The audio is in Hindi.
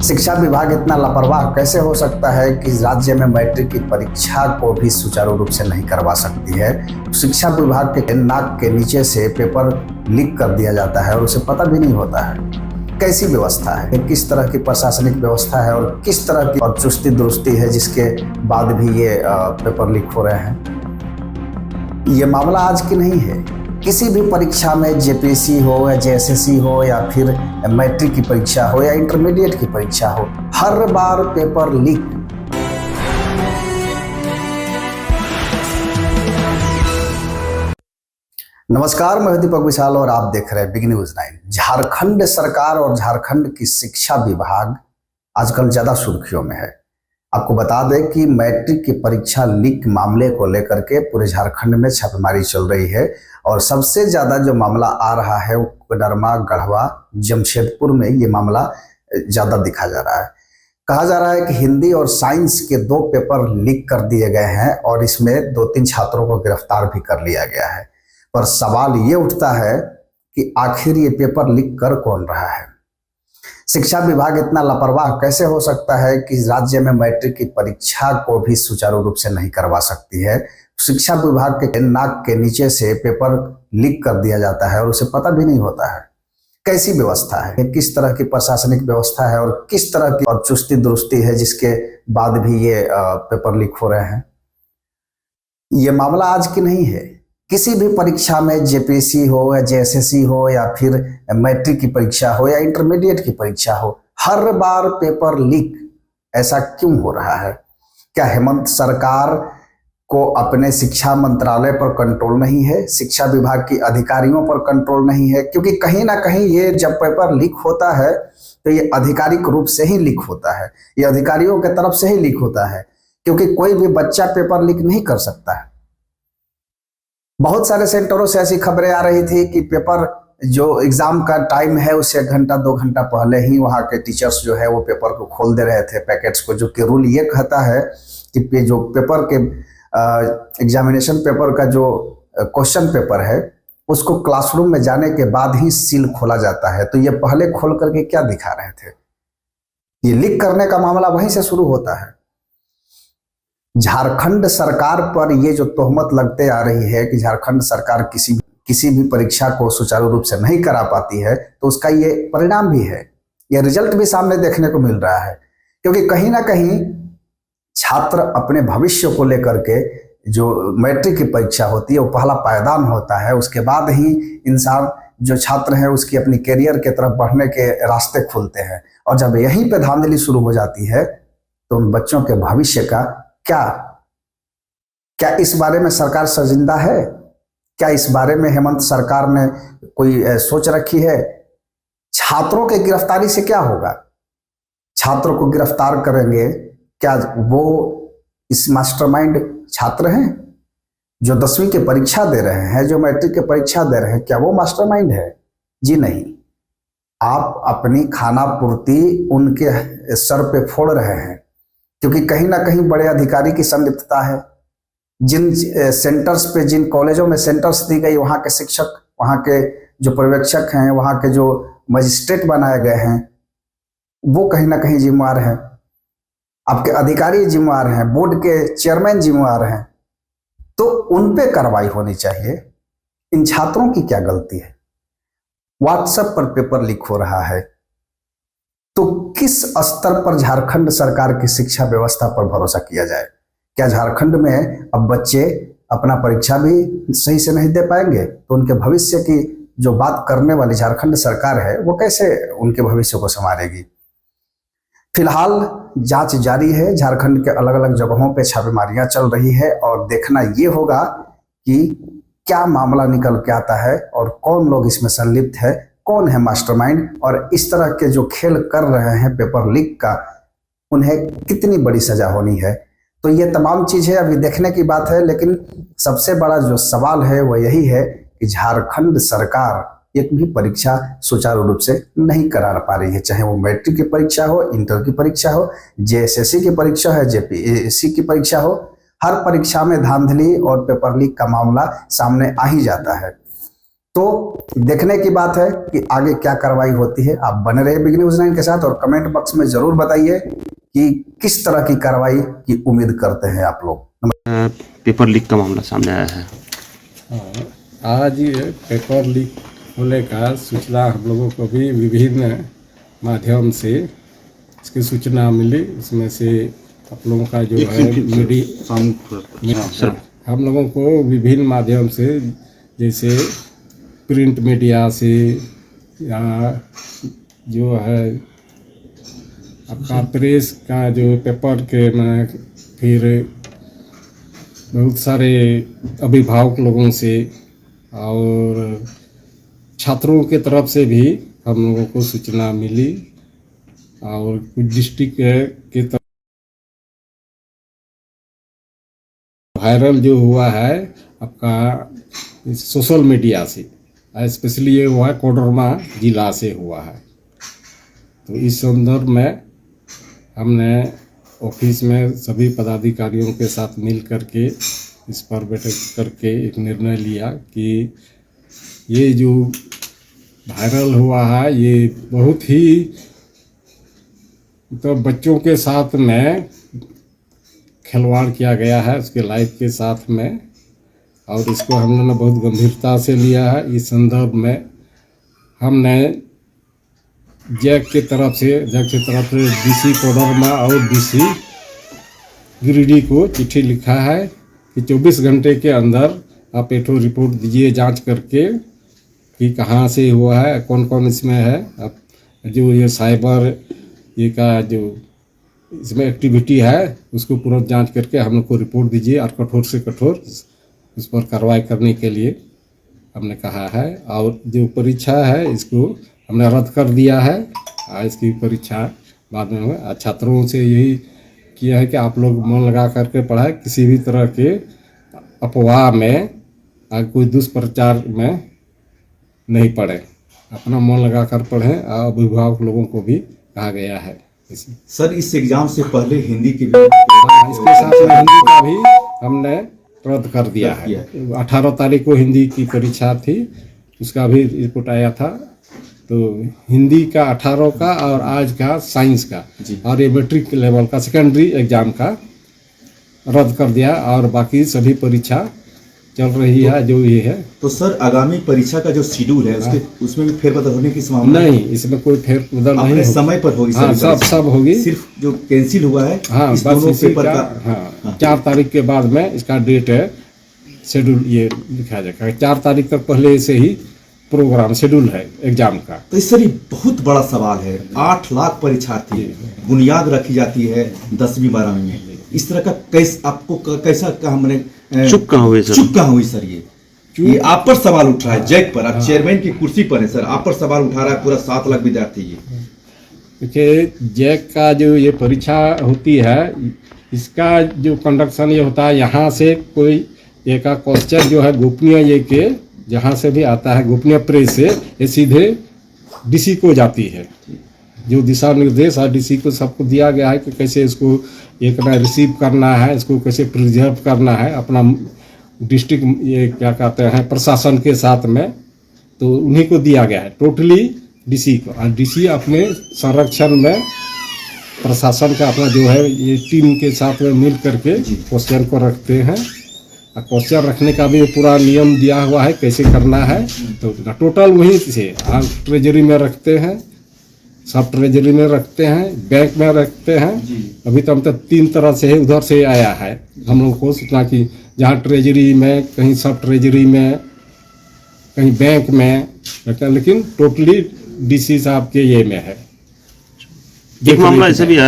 शिक्षा विभाग इतना लापरवाह कैसे हो सकता है कि राज्य में मैट्रिक की परीक्षा को भी सुचारू रूप से नहीं करवा सकती है। शिक्षा विभाग के नाक के नीचे से पेपर लीक कर दिया जाता है और उसे पता भी नहीं होता है। कैसी व्यवस्था है, किस तरह की प्रशासनिक व्यवस्था है और किस तरह की और चुस्ती दुरुस्ती है जिसके बाद भी ये पेपर लीक हो रहे हैं। ये मामला आज की नहीं है। किसी भी परीक्षा में जेपीएससी हो या जेएसएससी हो या फिर मैट्रिक की परीक्षा हो या इंटरमीडिएट की परीक्षा हो, हर बार पेपर लीक। नमस्कार, मैं दीपक विशाल और आप देख रहे हैं बिग न्यूज 9। झारखंड सरकार और झारखंड की शिक्षा विभाग आजकल ज्यादा सुर्खियों में है। आपको बता दें कि मैट्रिक की परीक्षा लीक मामले को लेकर के पूरे झारखंड में छापेमारी चल रही है और सबसे ज्यादा जो मामला आ रहा है वो कोडरमा, गढ़वा, जमशेदपुर में ये मामला ज्यादा दिखा जा रहा है। कहा जा रहा है कि हिंदी और साइंस के 2 पेपर लीक कर दिए गए हैं और इसमें 2-3 छात्रों को गिरफ्तार भी कर लिया गया है। पर सवाल ये उठता है कि आखिर ये पेपर लीक कर कौन रहा है। शिक्षा विभाग इतना लापरवाह कैसे हो सकता है कि राज्य में मैट्रिक की परीक्षा को भी सुचारू रूप से नहीं करवा सकती है। शिक्षा विभाग के नाक के नीचे से पेपर लीक कर दिया जाता है और उसे पता भी नहीं होता है। कैसी व्यवस्था है, किस तरह की प्रशासनिक व्यवस्था है और किस तरह की और चुस्ती दुरुस्ती है जिसके बाद भी ये पेपर लीक हो रहे हैं। ये मामला आज की नहीं है। किसी भी परीक्षा में जेपीएससी हो या जेएसएससी हो या फिर मैट्रिक की परीक्षा हो या इंटरमीडिएट की परीक्षा हो, हर बार पेपर लीक। ऐसा क्यों हो रहा है? क्या हेमंत सरकार को अपने शिक्षा मंत्रालय पर कंट्रोल नहीं है, शिक्षा विभाग की अधिकारियों पर कंट्रोल नहीं है? क्योंकि कहीं ना कहीं ये जब पेपर लीक होता है तो ये आधिकारिक रूप से ही लीक होता है, ये अधिकारियों के तरफ से ही लीक होता है, क्योंकि कोई भी बच्चा पेपर लीक नहीं कर सकता है। बहुत सारे सेंटरों से ऐसी खबरें आ रही थी कि पेपर जो एग्जाम का टाइम है उससे 1 घंटा 2 घंटा पहले ही वहाँ के टीचर्स जो है वो पेपर को खोल दे रहे थे, पैकेट्स को, जो कि रूल ये कहता है कि जो पेपर के एग्जामिनेशन पेपर का जो क्वेश्चन पेपर है उसको क्लासरूम में जाने के बाद ही सील खोला जाता है। तो ये पहले खोल करके क्या दिखा रहे थे? ये लीक करने का मामला वहीं से शुरू होता है। झारखंड सरकार पर ये जो तोहमत लगते आ रही है कि झारखंड सरकार किसी भी परीक्षा को सुचारू रूप से नहीं करा पाती है, तो उसका ये परिणाम भी है, ये रिजल्ट भी सामने देखने को मिल रहा है। क्योंकि कहीं ना कहीं छात्र अपने भविष्य को लेकर के, जो मैट्रिक की परीक्षा होती है वो पहला पायदान होता है, उसके बाद ही इंसान जो छात्र है उसकी अपनी करियर के तरफ बढ़ने के रास्ते खुलते हैं। और जब यहीं पे धांधली शुरू हो जाती है तो उन बच्चों के भविष्य का क्या इस बारे में सरकार सर्जिंदा है? क्या इस बारे में हेमंत सरकार ने कोई सोच रखी है? छात्रों के गिरफ्तारी से क्या होगा? छात्रों को गिरफ्तार करेंगे, क्या वो इस मास्टरमाइंड छात्र हैं जो 10वीं की परीक्षा दे रहे हैं, जो मैट्रिक की परीक्षा दे रहे हैं, क्या वो मास्टरमाइंड है? जी नहीं। आप अपनी खाना पूर्ति उनके सर पे फोड़ रहे हैं, क्योंकि कहीं ना कहीं बड़े अधिकारी की संलिप्तता है। जिन सेंटर्स पे, जिन कॉलेजों में सेंटर्स दी गई, वहाँ के शिक्षक, वहाँ के जो पर्यवेक्षक हैं, वहाँ के जो मजिस्ट्रेट बनाए गए हैं, वो कहीं ना कहीं जिम्मेवार हैं। आपके अधिकारी जिम्मेवार हैं, बोर्ड के चेयरमैन जिम्मेवार हैं। तो उन पे कार्रवाई होनी चाहिए। इन छात्रों की क्या गलती है? व्हाट्सएप पर पेपर लीक हो रहा है तो किस स्तर पर झारखंड सरकार की शिक्षा व्यवस्था पर भरोसा किया जाए? क्या झारखंड में अब बच्चे अपना परीक्षा भी सही से नहीं दे पाएंगे तो उनके भविष्य की जो बात करने वाली झारखंड सरकार है वो कैसे उनके भविष्य को संवारेगी? फिलहाल जांच जारी है। झारखंड के अलग अलग जगहों पे छापेमारियां चल रही है और देखना ये होगा कि क्या मामला निकल के आता है और कौन लोग इसमें संलिप्त है, कौन है मास्टरमाइंड, और इस तरह के जो खेल कर रहे हैं पेपर लीक का, उन्हें कितनी बड़ी सजा होनी है। तो ये तमाम चीजें अभी देखने की बात है, लेकिन सबसे बड़ा जो सवाल है वो यही है कि झारखंड सरकार एक भी परीक्षा सुचारू रूप से नहीं करा पा रही है, चाहे वो मैट्रिक की परीक्षा हो, इंटर की परीक्षा हो, जेएसएससी की परीक्षा हो, जेपीएससी की परीक्षा हो। हर परीक्षा में धांधली और पेपर लीक का मामला सामने आ ही जाता है। तो देखने की बात है कि आगे क्या कार्रवाई होती है। आप बने रहे बिग न्यूज़ 9 के साथ और कमेंट बॉक्स में जरूर बताइए कि किस तरह की कार्रवाई की उम्मीद करते हैं आप लोग। पेपर लीक का मामला सामने आया है। हाँ, आज ये पेपर लीक होने का सूचना हम लोगों को भी विभिन्न माध्यम से इसकी सूचना मिली। इसमें से आप लोगों का जो है मीडिया, हम लोगों को विभिन्न माध्यम से, जैसे प्रिंट मीडिया से या जो है आपका प्रेस का जो पेपर के में, फिर बहुत सारे अभिभावक लोगों से और छात्रों के तरफ से भी हम लोगों को सूचना मिली। और कुछ डिस्ट्रिक्ट के तरफ वायरल जो हुआ है आपका सोशल मीडिया से, स्पेशली ये हुआ है कोडरमा जिला से हुआ है। तो इस संदर्भ में हमने ऑफिस में सभी पदाधिकारियों के साथ मिल करके इस पर बैठक करके एक निर्णय लिया कि ये जो वायरल हुआ है ये बहुत ही तो बच्चों के साथ में खिलवाड़ किया गया है उसके लाइफ के साथ में, और इसको हम लोगों ने बहुत गंभीरता से लिया है। इस संदर्भ में हमने जैक की तरफ से डीसी कोडरमा और डीसी गिरिडीह को चिट्ठी लिखा है कि 24 घंटे के अंदर आप एक रिपोर्ट दीजिए जांच करके कि कहाँ से हुआ है, कौन कौन इसमें है। अब जो ये साइबर ये का जो इसमें एक्टिविटी है उसको पूरा जांच करके हम लोग को रिपोर्ट दीजिए और कठोर से कठोर उस पर कार्रवाई करने के लिए हमने कहा है। और जो परीक्षा है इसको हमने रद्द कर दिया है। इसकी परीक्षा बाद में हुआ। छात्रों से यही किया है कि आप लोग मन लगा करके पढ़ाएं, किसी भी तरह के अफवाह में कोई दुष्प्रचार में नहीं पढ़ें, अपना मन लगा कर पढ़ें। अभिभावक लोगों को भी कहा गया है। सर इस एग्जाम से पहले हिंदी की इसके साथ में हिंदी का भी हमने रद्द कर दिया है। 18 तारीख को हिंदी की परीक्षा थी, उसका भी रिपोर्ट आया था। तो हिंदी का 18 का और आज का साइंस का और ये मैट्रिक लेवल का सेकेंडरी एग्जाम का रद्द कर दिया और बाकी सभी परीक्षा चल रही है जो ये है। तो सर आगामी परीक्षा का जो शेड्यूल है उसमें भी फेरबदल होने की संभावना नहीं, इसमें कोई फेरबदल नहीं, समय पर होगी। हाँ, सब होगी। सिर्फ जो कैंसिल हुआ है हाँ, इस बस दोनों इसी पेपर का 4 तारीख के बाद में इसका डेट है, शेड्यूल ये लिखा जाएगा। 4 तारीख तक पहले से ही प्रोग्राम शेड्यूल है एग्जाम का। तो इस सर ये बहुत बड़ा सवाल है। 8 लाख परीक्षार्थी बुनियाद रखी जाती है 10वीं 12वीं में, इस तरह का आपको कैसा हमने चुप कहाँ हुई सर? ये आप पर सवाल उठ रहा है, जैक पर, आप चेयरमैन की कुर्सी पर है सर, आप पर सवाल उठा रहा है पूरा 7 लाख विद्यार्थी। ये देखिए जैक का जो ये परीक्षा होती है इसका जो कंडक्शन ये होता है, यहाँ से कोई एक क्वेश्चन जो है गोपनीय ये के जहाँ से भी आता है गोपनीय प्रेस से ये सीधे डीसी को जाती है। जो दिशा निर्देश है डीसी को सबको दिया गया है कि कैसे इसको एक ना रिसीव करना है, इसको कैसे प्रिजर्व करना है अपना डिस्ट्रिक्ट ये क्या कहते हैं प्रशासन के साथ में, तो उन्हीं को दिया गया है टोटली डीसी को। और डीसी अपने संरक्षण में प्रशासन का अपना जो है ये टीम के साथ में मिल करके क्वेश्चन को रखते हैं। और क्वेश्चन रखने का भी पूरा नियम दिया हुआ है कैसे करना है। तो टोटल वहीं से ट्रेजरी में रखते हैं, सब ट्रेजरी में रखते हैं, बैंक में रखते हैं। अभी तो हम तक 3 तरह से उधर से आया है हम लोगों को सूचना की, जहाँ ट्रेजरी में, कहीं सब ट्रेजरी में, कहीं बैंक में रखते हैं, लेकिन टोटली डीसी साहब के ये में है। एक मामला ऐसे भी आया